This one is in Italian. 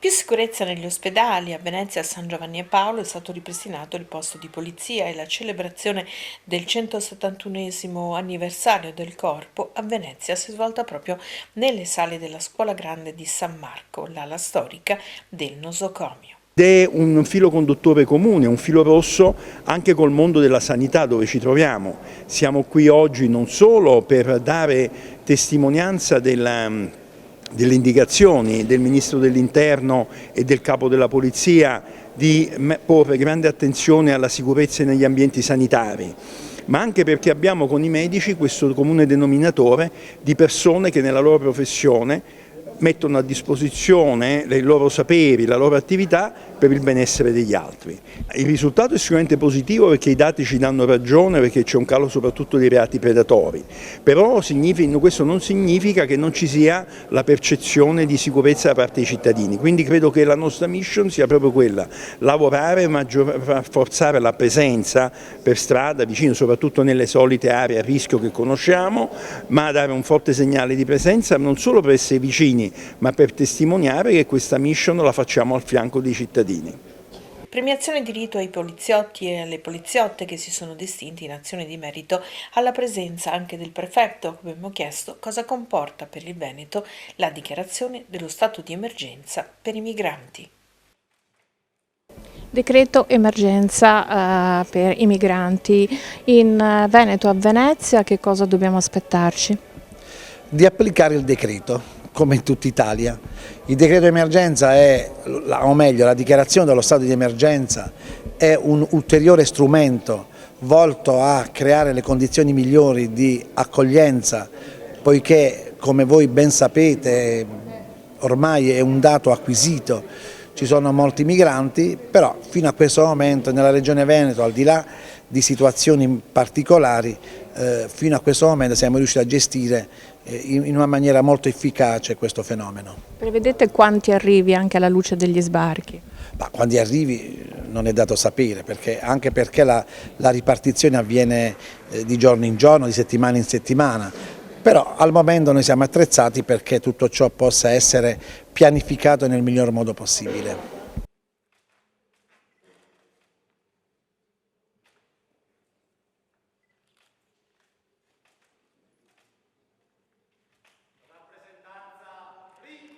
Più sicurezza negli ospedali. A Venezia, a San Giovanni e Paolo, è stato ripristinato il posto di polizia e la celebrazione del 171esimo anniversario del Corpo a Venezia si è svolta proprio nelle sale della Scuola Grande di San Marco, l'ala storica del nosocomio. È un filo conduttore comune, un filo rosso anche col mondo della sanità dove ci troviamo. Siamo qui oggi non solo per dare testimonianza delle indicazioni del Ministro dell'Interno e del Capo della Polizia di porre grande attenzione alla sicurezza negli ambienti sanitari, ma anche perché abbiamo con i medici questo comune denominatore di persone che nella loro professione mettono a disposizione i loro saperi, la loro attività per il benessere degli altri. Il risultato è sicuramente positivo perché i dati ci danno ragione, perché c'è un calo soprattutto dei reati predatori, però questo non significa che non ci sia la percezione di sicurezza da parte dei cittadini, quindi credo che la nostra mission sia proprio quella, lavorare, rafforzare la presenza per strada, vicino soprattutto nelle solite aree a rischio che conosciamo, ma dare un forte segnale di presenza non solo per essere vicini, ma per testimoniare che questa mission la facciamo al fianco dei cittadini. Premiazione di rito ai poliziotti e alle poliziotte che si sono distinti in azione di merito alla presenza anche del prefetto. Abbiamo chiesto cosa comporta per il Veneto la dichiarazione dello stato di emergenza per i migranti. Decreto emergenza per i migranti in Veneto, a Venezia, che cosa dobbiamo aspettarci? Di applicare il decreto, come in tutta Italia. Il decreto emergenza o meglio la dichiarazione dello stato di emergenza è un ulteriore strumento volto a creare le condizioni migliori di accoglienza, poiché come voi ben sapete ormai è un dato acquisito, ci sono molti migranti, però fino a questo momento nella Regione Veneto, al di là di situazioni particolari, fino a questo momento siamo riusciti a gestire in una maniera molto efficace questo fenomeno. Prevedete quanti arrivi anche alla luce degli sbarchi? Ma quando arrivi non è dato sapere, anche perché la ripartizione avviene di giorno in giorno, di settimana in settimana, però al momento noi siamo attrezzati perché tutto ciò possa essere pianificato nel miglior modo possibile.